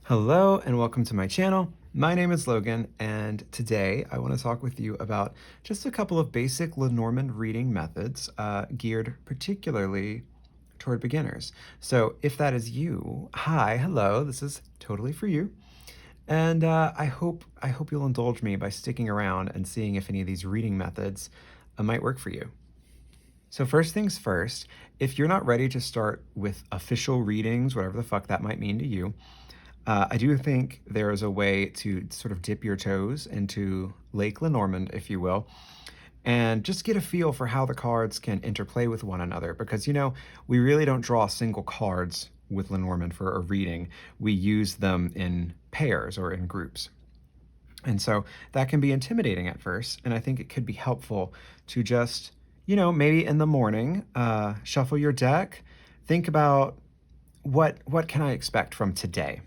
Hello and welcome to my channel. My name is Logan, and today I want to talk with you about just a couple of basic Lenormand reading methods geared particularly toward beginners. So if that is you, hi, hello, this is totally for you. And I hope you'll indulge me by sticking around and seeing if any of these reading methods might work for you. So first things first, if you're not ready to start with official readings, whatever the fuck that might mean to you, I do think there is a way to sort of dip your toes into Lake Lenormand, if you will, and just get a feel for how the cards can interplay with one another. Because, we really don't draw single cards with Lenormand for a reading. We use them in pairs or in groups. And so that can be intimidating at first. And I think it could be helpful to just, maybe in the morning, shuffle your deck, think about what can I expect from today?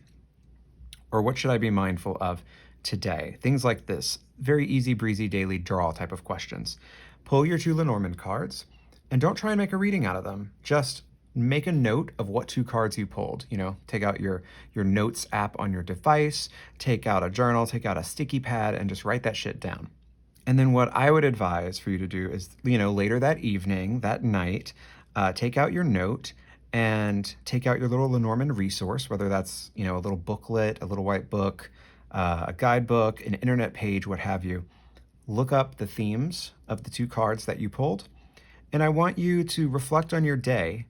Or what should I be mindful of today? Things like this, very easy breezy daily draw type of questions. Pull your two Lenormand cards and don't try and make a reading out of them. Just make a note of what two cards you pulled. Take out your notes app on your device, take out a journal, take out a sticky pad, and just write that shit down. And then what I would advise for you to do is, later that evening, that night, take out your note and take out your little Lenormand resource, whether that's, a little booklet, a little white book, a guidebook, an internet page, what have you. Look up the themes of the two cards that you pulled. And I want you to reflect on your day,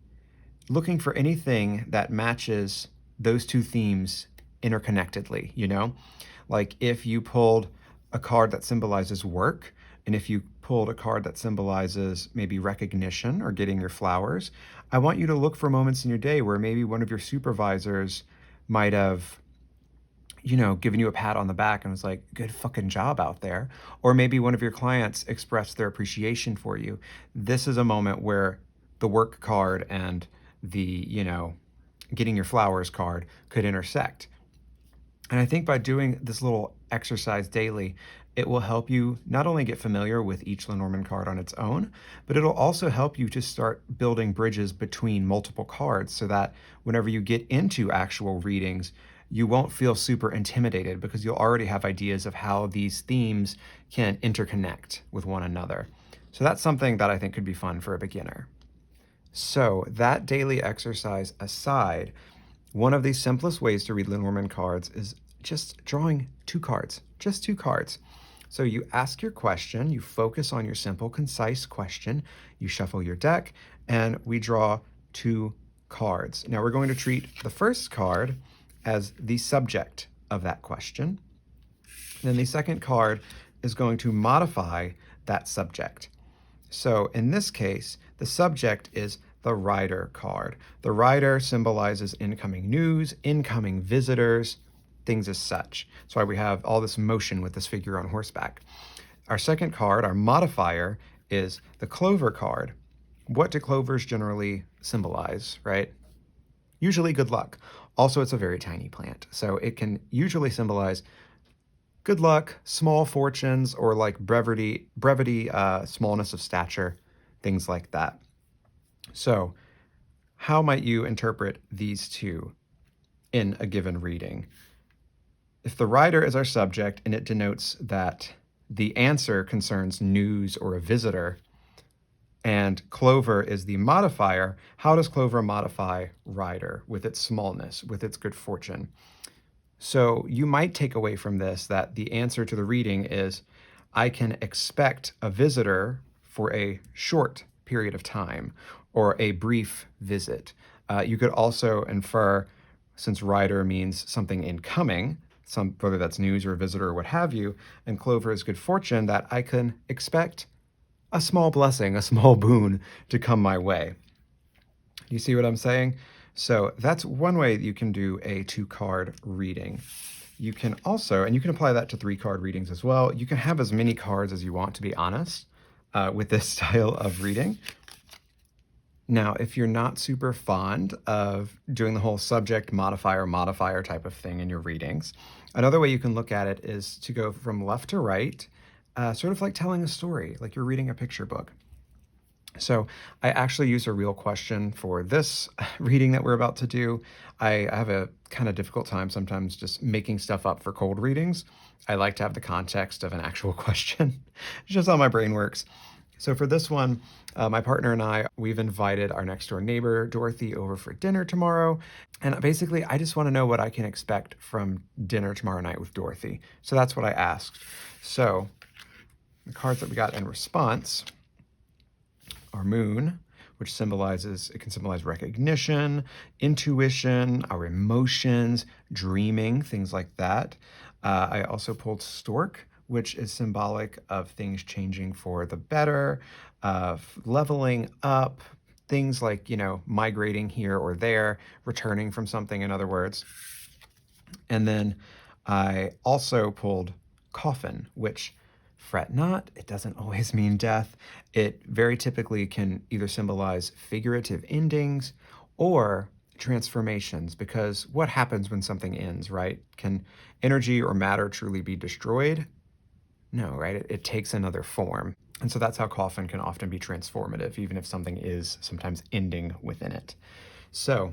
looking for anything that matches those two themes interconnectedly. Like if you pulled a card that symbolizes work, and if you pulled a card that symbolizes maybe recognition or getting your flowers, I want you to look for moments in your day where maybe one of your supervisors might have, given you a pat on the back and was like, good fucking job out there. Or maybe one of your clients expressed their appreciation for you. This is a moment where the work card and the, getting your flowers card could intersect. And I think by doing this little exercise daily, it will help you not only get familiar with each Lenormand card on its own, but it'll also help you to start building bridges between multiple cards so that whenever you get into actual readings, you won't feel super intimidated because you'll already have ideas of how these themes can interconnect with one another. So that's something that I think could be fun for a beginner. So that daily exercise aside, one of the simplest ways to read Lenormand cards is just drawing two cards, just two cards. So you ask your question, you focus on your simple, concise question, you shuffle your deck, and we draw two cards. Now we're going to treat the first card as the subject of that question. Then the second card is going to modify that subject. So in this case, the subject is the rider card. The rider symbolizes incoming news, incoming visitors, things as such. That's why we have all this motion with this figure on horseback. Our second card, our modifier, is the clover card. What do clovers generally symbolize, right? Usually good luck. Also, it's a very tiny plant, so it can usually symbolize good luck, small fortunes, or like brevity, smallness of stature, things like that. So how might you interpret these two in a given reading? If the rider is our subject and it denotes that the answer concerns news or a visitor, and clover is the modifier, how does clover modify rider with its smallness, with its good fortune? So you might take away from this that the answer to the reading is, I can expect a visitor for a short period of time or a brief visit. You could also infer, since rider means something incoming, whether that's news or a visitor or what have you, and clover is good fortune, that I can expect a small blessing, a small boon to come my way. You see what I'm saying? So that's one way that you can do a two-card reading. You can also, and you can apply that to three-card readings as well. You can have as many cards as you want, to be honest, with this style of reading. Now, if you're not super fond of doing the whole subject modifier type of thing in your readings, another way you can look at it is to go from left to right, sort of like telling a story, like you're reading a picture book. So I actually use a real question for this reading that we're about to do. I have a kind of difficult time sometimes just making stuff up for cold readings. I like to have the context of an actual question. It's just how my brain works. So for this one, my partner and I, we've invited our next door neighbor, Dorothy, over for dinner tomorrow. And basically, I just want to know what I can expect from dinner tomorrow night with Dorothy. So that's what I asked. So the cards that we got in response: our moon, which symbolizes, it can symbolize recognition, intuition, our emotions, dreaming, things like that. I also pulled stork, which is symbolic of things changing for the better, leveling up, things like, migrating here or there, returning from something, in other words. And then I also pulled coffin, which, fret not, it doesn't always mean death. It very typically can either symbolize figurative endings or transformations, because what happens when something ends, right? Can energy or matter truly be destroyed? No, right? It takes another form. And so that's how coffin can often be transformative, even if something is sometimes ending within it. So,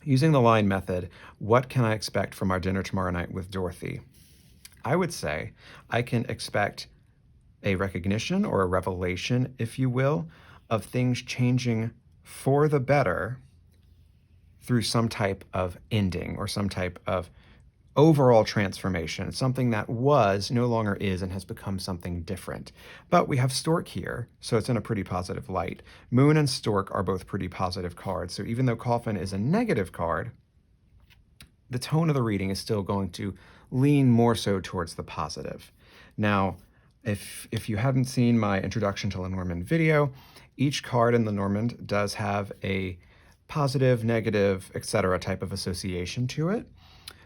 using the line method, what can I expect from our dinner tomorrow night with Dorothy? I would say I can expect a recognition or a revelation, if you will, of things changing for the better through some type of ending or some type of overall transformation. Something that was no longer is and has become something different. But we have Stork here, so it's in a pretty positive light. Moon and Stork are both pretty positive cards. So even though Coffin is a negative card, the tone of the reading is still going to lean more so towards the positive. Now, if you haven't seen my introduction to Lenormand video, each card in Lenormand does have a positive, negative, etc. type of association to it.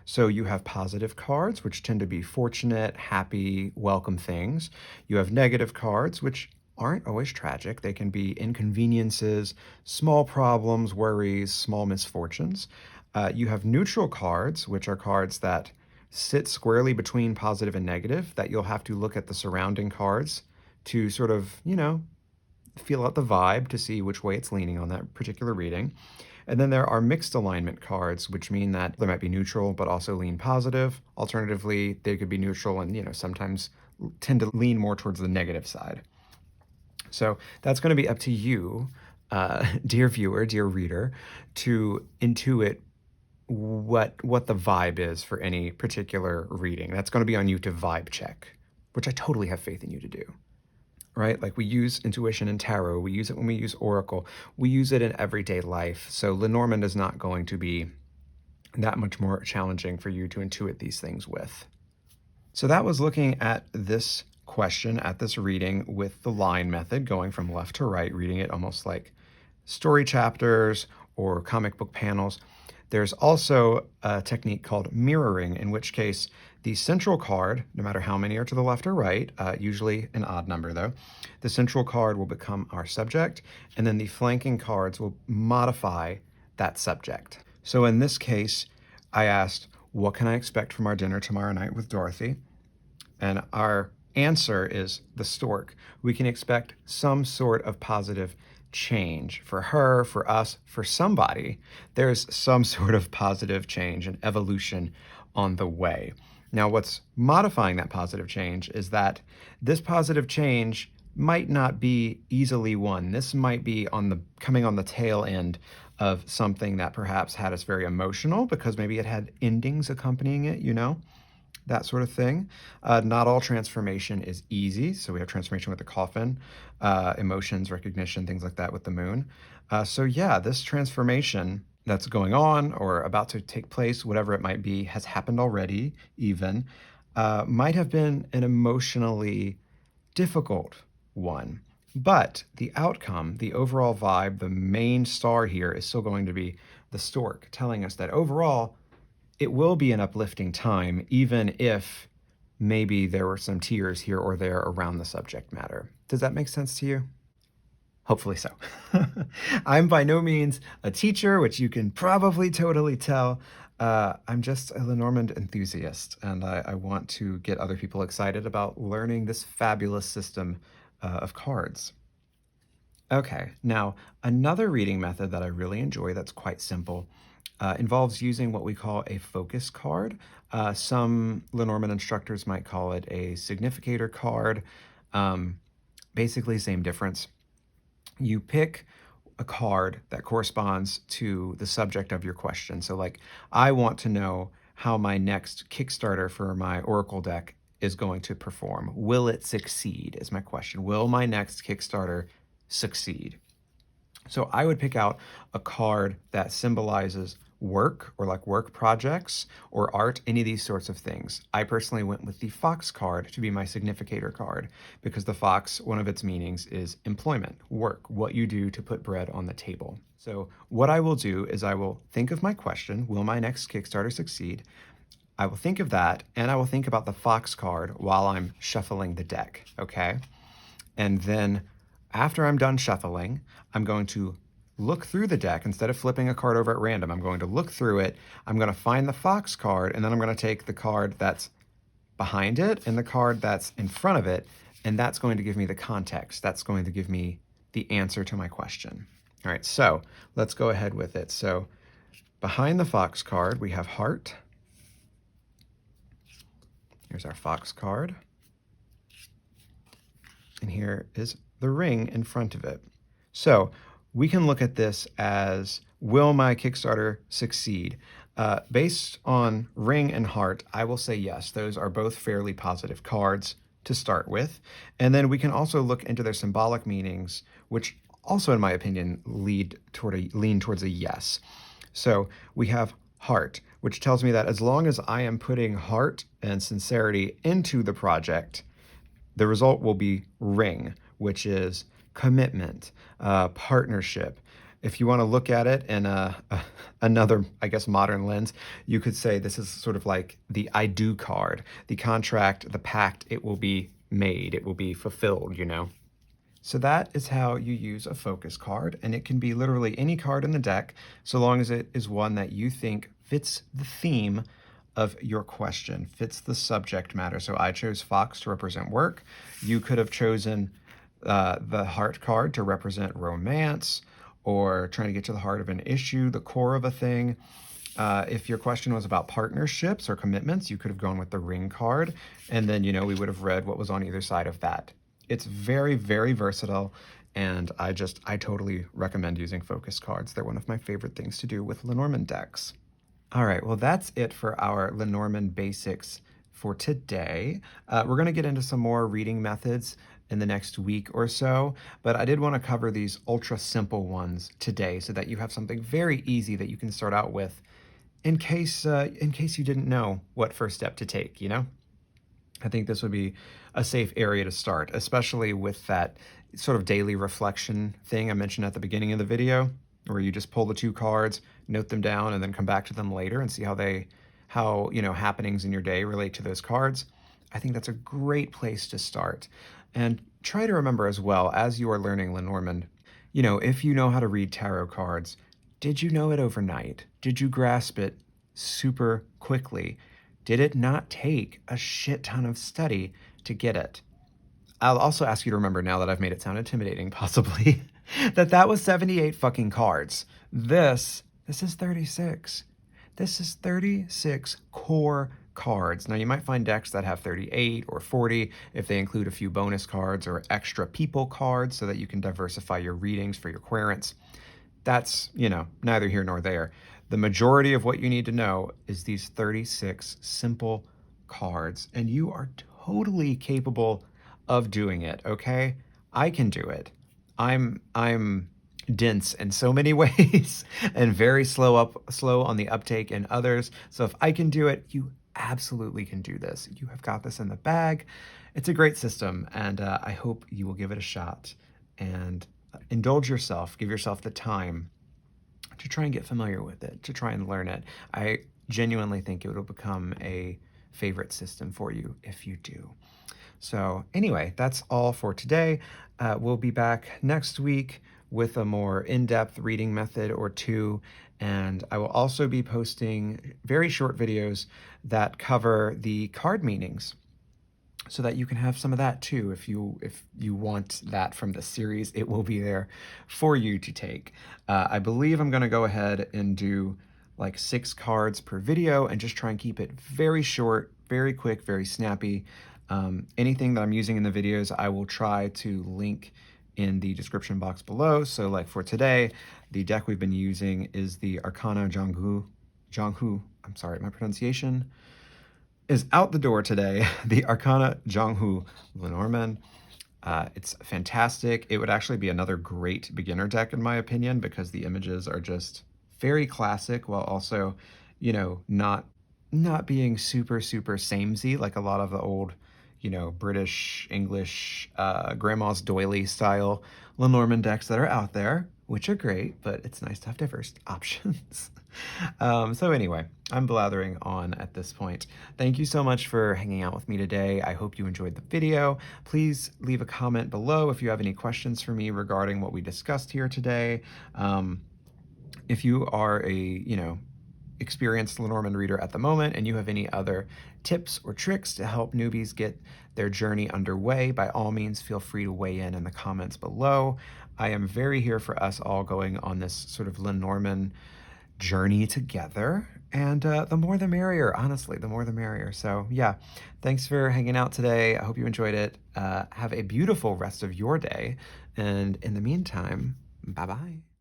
So you have positive cards, which tend to be fortunate, happy, welcome things. You have negative cards, which aren't always tragic. They can be inconveniences, small problems, worries, small misfortunes. You have neutral cards, which are cards that sit squarely between positive and negative, that you'll have to look at the surrounding cards to sort of, feel out the vibe to see which way it's leaning on that particular reading. And then there are mixed alignment cards, which mean that they might be neutral but also lean positive. Alternatively, they could be neutral and, sometimes tend to lean more towards the negative side. So that's going to be up to you, dear viewer, dear reader, to intuit what the vibe is for any particular reading. That's going to be on you to vibe check, which I totally have faith in you to do. Right? Like, we use intuition in tarot, we use it when we use oracle, we use it in everyday life. So Lenormand is not going to be that much more challenging for you to intuit these things with. So that was looking at this question, at this reading with the line method, going from left to right, reading it almost like story chapters or comic book panels. There's also a technique called mirroring, in which case the central card, no matter how many are to the left or right, usually an odd number though, the central card will become our subject, and then the flanking cards will modify that subject. So in this case, I asked, what can I expect from our dinner tomorrow night with Dorothy? And our answer is the stork. We can expect some sort of positive change for her, for us, for somebody. There's some sort of positive change and evolution on the way. Now, what's modifying that positive change is that this positive change might not be easily won. This might be coming on the tail end of something that perhaps had us very emotional because maybe it had endings accompanying it, that sort of thing. Not all transformation is easy. So we have transformation with the coffin, emotions, recognition, things like that with the moon. So yeah, this transformation that's going on or about to take place, whatever it might be, has happened already, even, might have been an emotionally difficult one. But the outcome, the overall vibe, the main star here is still going to be the stork, telling us that overall, it will be an uplifting time, even if maybe there were some tears here or there around the subject matter. Does that make sense to you? Hopefully so. I'm by no means a teacher, which you can probably totally tell. I'm just a Lenormand enthusiast, and I want to get other people excited about learning this fabulous system of cards. Okay, now another reading method that I really enjoy that's quite simple involves using what we call a focus card. Some Lenormand instructors might call it a significator card. Um, Basically, same difference. You pick a card that corresponds to the subject of your question. So, like, I want to know how my next Kickstarter for my Oracle deck is going to perform. Will it succeed? Is my question. Will my next Kickstarter succeed? So I would pick out a card that symbolizes work or like work projects or art, any of these sorts of things. I personally went with the fox card to be my significator card because the fox, one of its meanings is employment, work, what you do to put bread on the table. So what I will do is I will think of my question, will my next Kickstarter succeed? I will think of that and I will think about the fox card while I'm shuffling the deck, okay? And then after I'm done shuffling, I'm going to look through the deck instead of flipping a card over at random. I'm going to look through it. I'm going to find the fox card, and then I'm going to take the card that's behind it and the card that's in front of it, and that's going to give me the context. That's going to give me the answer to my question. All right, so let's go ahead with it. So behind the fox card, we have heart. Here's our fox card. And here is the ring in front of it. So we can look at this as, will my Kickstarter succeed? Based on ring and heart, I will say yes. Those are both fairly positive cards to start with. And then we can also look into their symbolic meanings, which also, in my opinion, lean towards a yes. So we have heart, which tells me that as long as I am putting heart and sincerity into the project, the result will be ring, which is commitment, partnership. If you want to look at it in another, I guess, modern lens, you could say this is sort of like the I do card, the contract, the pact. It will be made, it will be fulfilled, you know? So that is how you use a focus card, and it can be literally any card in the deck, so long as it is one that you think fits the theme of your question, fits the subject matter. So I chose fox to represent work. You could have chosen the heart card to represent romance or trying to get to the heart of an issue, the core of a thing. If your question was about partnerships or commitments, you could have gone with the ring card, and then, you know, we would have read what was on either side of that. It's very, very versatile, and I totally recommend using focus cards. They're one of my favorite things to do with Lenormand decks. All right, well, that's it for our Lenormand basics for today. We're going to get into some more reading methods in the next week or so, but I did want to cover these ultra simple ones today so that you have something very easy that you can start out with in case you didn't know what first step to take, you know? I think this would be a safe area to start, especially with that sort of daily reflection thing I mentioned at the beginning of the video, where you just pull the two cards, note them down, and then come back to them later and see how you know, happenings in your day relate to those cards. I think that's a great place to start. And try to remember as well, as you are learning Lenormand, you know, if you know how to read tarot cards, did you know it overnight? Did you grasp it super quickly? Did it not take a shit ton of study to get it? I'll also ask you to remember, now that I've made it sound intimidating, possibly, that was 78 fucking cards. This is 36. This is 36 core cards. Now, you might find decks that have 38 or 40 if they include a few bonus cards or extra people cards so that you can diversify your readings for your querents. That's, you know, neither here nor there. The majority of what you need to know is these 36 simple cards, and you are totally capable of doing it, okay? I can do it. I'm dense in so many ways and very slow on the uptake in others. So if I can do it, you absolutely can do this. You have got this in the bag. It's a great system, and I hope you will give it a shot and indulge yourself, give yourself the time to try and get familiar with it, to try and learn it. I genuinely think it will become a favorite system for you if you do. So anyway, that's all for today. We'll be back next week with a more in-depth reading method or two, and I will also be posting very short videos that cover the card meanings so that you can have some of that too. If you want that from the series, it will be there for you to take. I believe I'm going to go ahead and do like 6 cards per video and just try and keep it very short, very quick, very snappy. Anything that I'm using in the videos, I will try to link in the description box below. So like for today, the deck we've been using is the Arcana Jonghu. I'm sorry, my pronunciation is out the door today. The Arcana Jonghu Lenormand. It's fantastic. It would actually be another great beginner deck, in my opinion, because the images are just very classic while also, not being super samey like a lot of the old, British, English, Grandma's doily style Lenormand decks that are out there, which are great, but it's nice to have diverse options. So anyway, I'm blathering on at this point. Thank you so much for hanging out with me today. I hope you enjoyed the video. Please leave a comment below if you have any questions for me regarding what we discussed here today. If you are a, experienced Lenormand reader at the moment and you have any other tips or tricks to help newbies get their journey underway, by all means, feel free to weigh in the comments below. I am very here for us all going on this sort of Lenormand journey together. And the more the merrier, honestly, the more the merrier. So yeah, thanks for hanging out today. I hope you enjoyed it. Have a beautiful rest of your day. And in the meantime, bye-bye.